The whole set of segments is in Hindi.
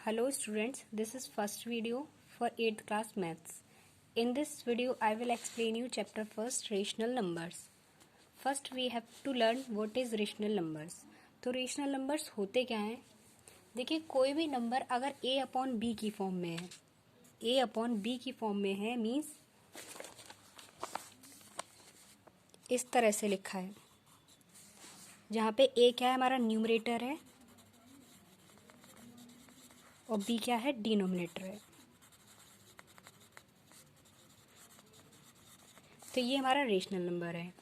Hello students, this is first video for 8th class maths. In this video I will explain you chapter first rational numbers. First we have to learn what is rational numbers. तो रेशनल नंबर्स होते क्या हैं? देखिए कोई भी नंबर अगर a अपॉन b की फॉर्म में है, a अपॉन b की फॉर्म में है मीन्स इस तरह से लिखा है जहाँ पे a क्या है हमारा न्यूमरेटर है और b क्या है डिनोमिनेटर है। तो ये हमारा रेशनल नंबर है।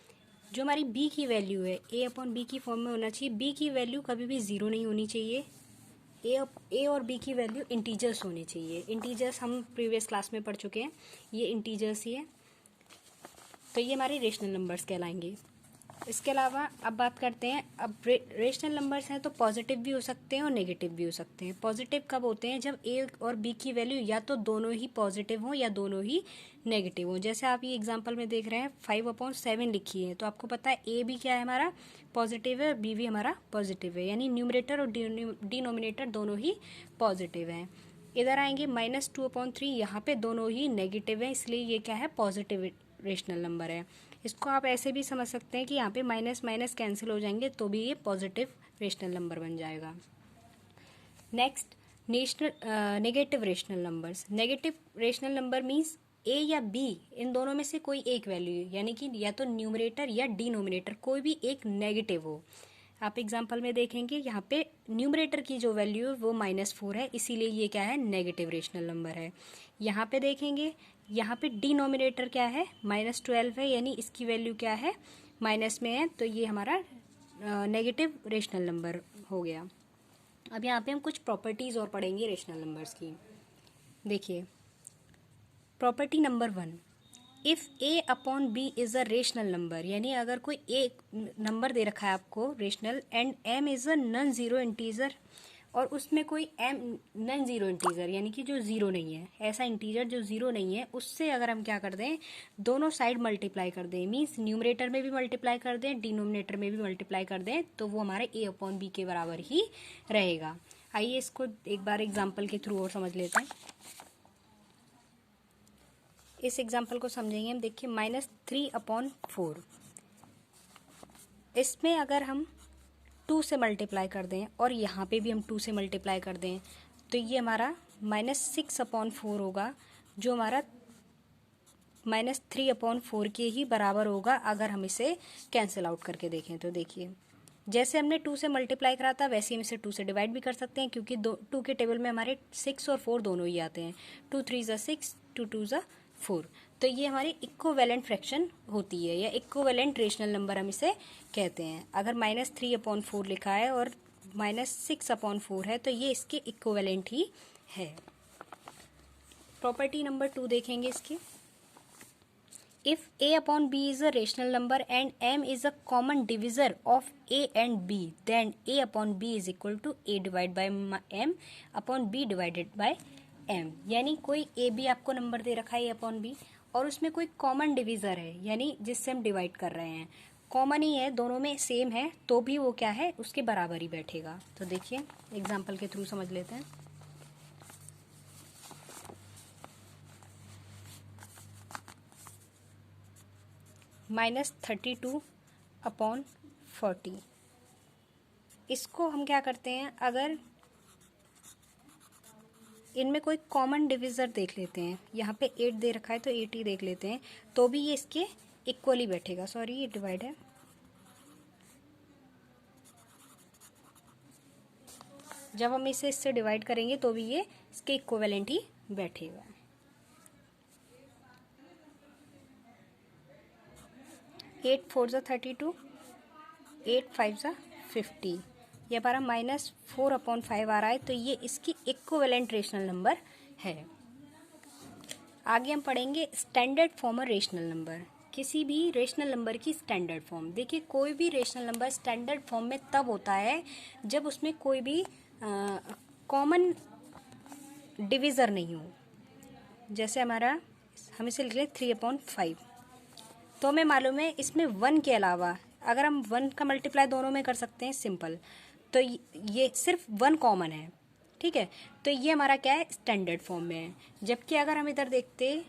जो हमारी b की वैल्यू है a अपॉन b की फॉर्म में होना चाहिए। b की वैल्यू कभी भी ज़ीरो नहीं होनी चाहिए। a और b की वैल्यू इंटीजर्स होनी चाहिए। इंटीजर्स हम प्रीवियस क्लास में पढ़ चुके हैं, ये इंटीजर्स ही है। तो ये हमारे रेशनल नंबर्स कहलाएंगे। इसके अलावा अब बात करते हैं, अब रेशनल नंबर्स हैं तो पॉजिटिव भी हो सकते हैं और नेगेटिव भी हो सकते हैं। पॉजिटिव कब होते हैं? जब a और b की वैल्यू या तो दोनों ही पॉजिटिव हों या दोनों ही नेगेटिव हों। जैसे आप ये एग्जांपल में देख रहे हैं 5/7 लिखी है, तो आपको पता है a भी क्या है हमारा पॉजिटिव है और b भी हमारा पॉजिटिव है, यानी न्यूमरेटर और डिनोमिनेटर दोनों ही पॉजिटिव हैं। इधर आएंगे -2/3, यहाँ पे दोनों ही नेगेटिव है, इसलिए ये क्या है पॉजिटिव रेशनल नंबर है। इसको आप ऐसे भी समझ सकते हैं कि यहाँ पे माइनस माइनस कैंसिल हो जाएंगे तो भी ये पॉजिटिव रेशनल नंबर बन जाएगा। Next negative rational numbers. Negative rational number means a या b इन दोनों में से कोई एक वैल्यू यानी कि या तो न्यूमरेटर या डिनोमिनेटर कोई भी एक नेगेटिव हो। आप एग्जांपल में देखेंगे यहाँ पे न्यूमरेटर की जो वैल्यू है वो -4 है, इसीलिए ये क्या है नेगेटिव रेशनल नंबर है। यहाँ पे देखेंगे यहाँ पे डिनोमिनेटर क्या है -12 है, यानी इसकी वैल्यू क्या है माइनस में है, तो ये हमारा नेगेटिव रेशनल नंबर हो गया। अब यहाँ पे हम कुछ प्रॉपर्टीज़ और पढ़ेंगे रेशनल नंबर्स की। देखिए property number 1, if a upon b is a rational number, यानी अगर कोई एक नंबर दे रखा है आपको rational and m is a non zero integer और उसमें कोई m नॉन ज़ीरो इंटीजर यानी कि जो ज़ीरो नहीं है, ऐसा इंटीजर जो ज़ीरो नहीं है, उससे अगर हम क्या कर दें दोनों साइड मल्टीप्लाई कर दें, मीन्स न्यूमरेटर में भी मल्टीप्लाई कर दें डिनोमिनेटर में भी मल्टीप्लाई कर दें, तो वो हमारे a अपॉन b के बराबर ही रहेगा। आइए इसको एक बार एग्जाम्पल के थ्रू और समझ लेते हैं। इस एग्जाम्पल को समझेंगे हम। देखिए -3/4, इसमें अगर हम 2 से मल्टीप्लाई कर दें और यहाँ पे भी हम 2 से मल्टीप्लाई कर दें तो ये हमारा -6/4 होगा, जो हमारा -3/4 के ही बराबर होगा अगर हम इसे कैंसिल आउट करके देखें। तो देखिए जैसे हमने 2 से मल्टीप्लाई करा था वैसे हम इसे 2 से डिवाइड भी कर सकते हैं, क्योंकि 2 के टेबल में हमारे 6 और 4 दोनों ही आते हैं। 2 3 ज़ा 6, 2 2 ज़ा 4, तो ये हमारी इक्विवेलेंट फ्रैक्शन होती है या इक्विवेलेंट रेशनल नंबर हम इसे कहते हैं। अगर -3/4 लिखा है और -6/4 है तो ये इसके इक्विवेलेंट ही है। प्रॉपर्टी नंबर 2 देखेंगे इसकी। If a upon b is a rational number and m is a common divisor of a and b, then a upon b is equal to a divided by m upon b divided by m। यानी कोई a b आपको नंबर दे रखा है a upon b और उसमें कोई कॉमन डिविज़र है, यानी जिससे हम डिवाइड कर रहे हैं कॉमन ही है, दोनों में सेम है, तो भी वो क्या है उसके बराबर ही बैठेगा। तो देखिए एग्जाम्पल के थ्रू समझ लेते हैं। -32/40, इसको हम क्या करते हैं अगर इनमें कोई कॉमन डिविज़र देख लेते हैं, यहाँ पे 8 दे रखा है तो 8 ही देख लेते हैं, तो भी ये इसके इक्वली बैठेगा। सॉरी ये डिवाइड है, जब हम इसे इससे डिवाइड करेंगे तो भी ये इसके इक्विवेलेंट ही बैठेगा। 8 4 ज़ा 32, 8 5 ज़ा 50, ये हमारा -4/5 आ रहा है, तो ये इसकी इक्विवेलेंट रेशनल नंबर है। आगे हम पढ़ेंगे स्टैंडर्ड फॉर्म और रेशनल नंबर। किसी भी रेशनल नंबर की स्टैंडर्ड फॉर्म। देखिए कोई भी रेशनल नंबर स्टैंडर्ड फॉर्म में तब होता है जब उसमें कोई भी कॉमन डिविज़र नहीं हो। जैसे हम इसे लिख लें 3/5, तो हमें मालूम है इसमें 1 के अलावा अगर हम 1 का मल्टीप्लाई दोनों में कर सकते हैं सिंपल, तो ये सिर्फ 1 कॉमन है, ठीक है, तो ये हमारा क्या है, स्टैंडर्ड फॉर्म में है। जबकि अगर हम इधर देखते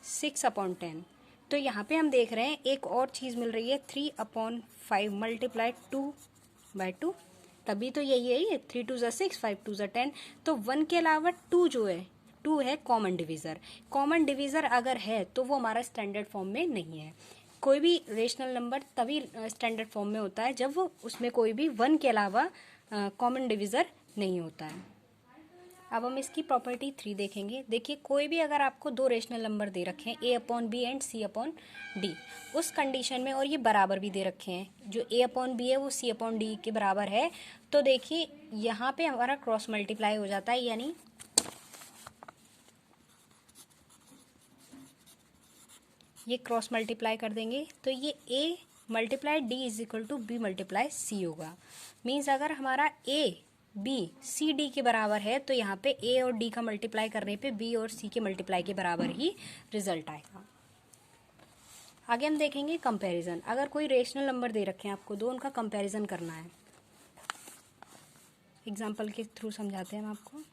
6/10, तो यहाँ पे हम देख रहे हैं एक और चीज़ मिल रही है 3/5 मल्टीप्लाई 2/2, तभी तो यही है ये 3 2 6 5 2 10। तो 1 के अलावा 2 जो है, 2 है कॉमन डिवीज़र। कॉमन डिवीज़र अगर है तो वो हमारा स्टैंडर्ड फॉर्म में नहीं है। कोई भी रेशनल नंबर तभी स्टैंडर्ड फॉर्म में होता है जब वो उसमें कोई भी 1 के अलावा कॉमन डिवीज़र नहीं होता है। अब हम इसकी प्रॉपर्टी 3 देखेंगे। देखिए, कोई भी अगर आपको दो रेशनल नंबर दे रखे हैं a/b एंड c/d, उस कंडीशन में, और ये बराबर भी दे रखे हैं, जो a/b है वो c/d के बराबर है, तो देखिए यहाँ पे हमारा क्रॉस मल्टीप्लाई हो जाता है, यानी ये क्रॉस मल्टीप्लाई कर देंगे तो ये a multiply d is equal to b multiply c होगा। मीन्स अगर हमारा a b c d के बराबर है तो यहाँ पे a और d का मल्टीप्लाई करने पे b और c के मल्टीप्लाई के बराबर ही रिजल्ट आएगा। आगे हम देखेंगे कंपैरिजन। अगर कोई रेशनल नंबर दे रखे हैं आपको, दो उनका कंपैरिजन करना है। एग्जाम्पल के थ्रू समझाते हैं हम आपको।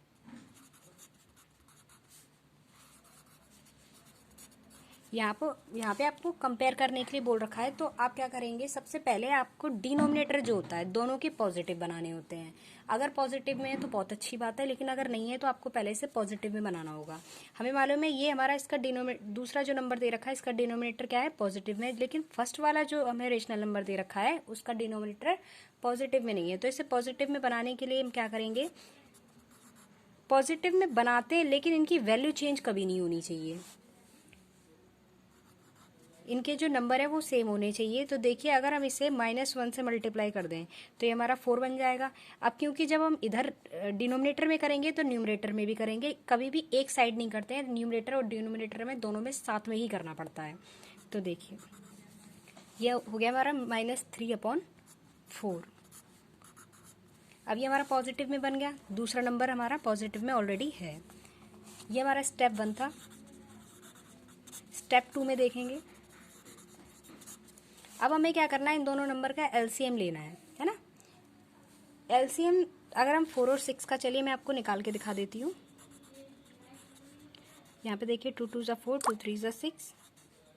यहाँ पे आपको कंपेयर करने के लिए बोल रखा है, तो आप क्या करेंगे, सबसे पहले आपको डिनोमिनेटर जो होता है दोनों के पॉजिटिव बनाने होते हैं। अगर पॉजिटिव में है तो बहुत अच्छी बात है, लेकिन अगर नहीं है तो आपको पहले से पॉजिटिव में बनाना होगा। हमें मालूम है ये हमारा इसका दूसरा जो नंबर दे रखा है इसका डिनोमिनेटर क्या है, पॉजिटिव में, लेकिन फर्स्ट वाला जो हमें रेशनल नंबर दे रखा है उसका डिनोमिनेटर पॉजिटिव में नहीं है। तो इसे पॉजिटिव में बनाने के लिए हम क्या करेंगे, पॉजिटिव में बनाते हैं लेकिन इनकी वैल्यू चेंज कभी नहीं होनी चाहिए, इनके जो नंबर है वो सेम होने चाहिए। तो देखिए, अगर हम इसे -1 से मल्टीप्लाई कर दें तो ये हमारा 4 बन जाएगा। अब क्योंकि जब हम इधर डिनोमिनेटर में करेंगे तो न्यूमरेटर में भी करेंगे, कभी भी एक साइड नहीं करते हैं, न्यूमरेटर और डिनोमिनेटर में दोनों में साथ में ही करना पड़ता है। तो देखिए ये हो गया हमारा -3/4। अब ये हमारा पॉजिटिव में बन गया, दूसरा नंबर हमारा पॉजिटिव में ऑलरेडी है। ये हमारा स्टेप 1 था। स्टेप 2 में देखेंगे। अब हमें क्या करना है, इन दोनों नंबर का एलसीएम लेना है ना। एलसीएम अगर हम 4 और 6 का, चलिए मैं आपको निकाल के दिखा देती हूँ। यहाँ पे देखिए 2 2 4, 2 3 6,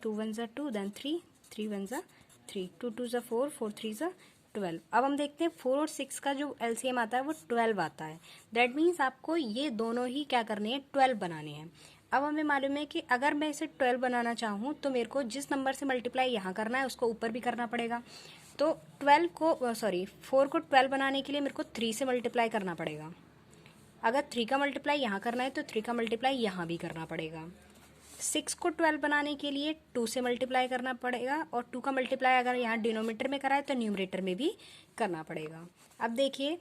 2 1 2, देन 3 3 1 3, 2 2 4, 4 3 12। अब हम देखते हैं 4 और 6 का जो एलसीएम आता है वो 12 आता है। दैट मीन्स आपको ये दोनों ही क्या करने हैं, 12 बनाने हैं। अब हमें मालूम है कि अगर मैं इसे 12 बनाना चाहूँ तो मेरे को जिस नंबर से मल्टीप्लाई यहाँ करना है उसको ऊपर भी करना पड़ेगा। तो 4 को 12 बनाने के लिए मेरे को 3 से मल्टीप्लाई करना पड़ेगा। अगर 3 का मल्टीप्लाई यहाँ करना है तो 3 का मल्टीप्लाई यहाँ भी करना पड़ेगा। 6 को 12 बनाने के लिए 2 से मल्टीप्लाई करना पड़ेगा, और 2 का मल्टीप्लाई अगर यहाँ डिनोमिनेटर में करा है तो न्यूमरेटर में भी करना पड़ेगा। अब देखिए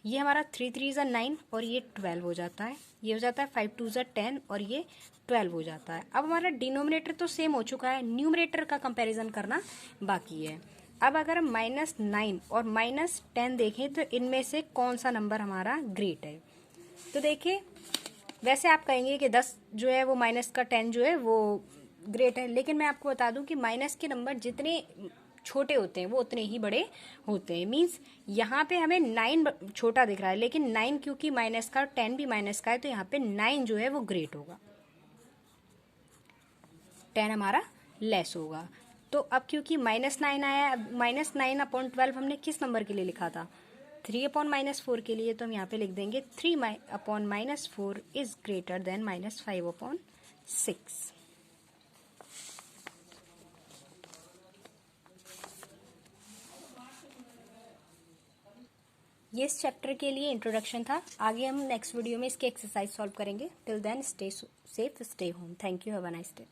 ये हमारा 3 3 9 और ये 12 हो जाता है, ये हो जाता है 5 2 10 और ये 12 हो जाता है। अब हमारा डिनोमिनेटर तो सेम हो चुका है, न्यूमरेटर का कंपैरिजन करना बाकी है। अब अगर हम -9 और -10 देखें तो इनमें से कौन सा नंबर हमारा ग्रेट है। तो देखिए, वैसे आप कहेंगे कि 10 जो है वो माइनस का 10 जो है वो ग्रेट है, लेकिन मैं आपको बता दूं कि माइनस के नंबर जितने छोटे होते हैं वो उतने ही बड़े होते हैं। मीन्स यहाँ पे हमें 9 छोटा दिख रहा है, लेकिन 9 क्योंकि माइनस का और 10 भी माइनस का है तो यहाँ पे 9 जो है वो ग्रेट होगा, 10 हमारा लेस होगा। तो अब क्योंकि -9 आया, -9/12 हमने किस नंबर के लिए लिखा था, 3/-4 के लिए, तो हम यहाँ पे लिख देंगे 3/-4 इज ग्रेटर देन -5/6। ये इस चैप्टर के लिए इंट्रोडक्शन था। आगे हम नेक्स्ट वीडियो में इसके एक्सरसाइज सॉल्व करेंगे। Till then stay safe, stay home. Thank you, have a nice day.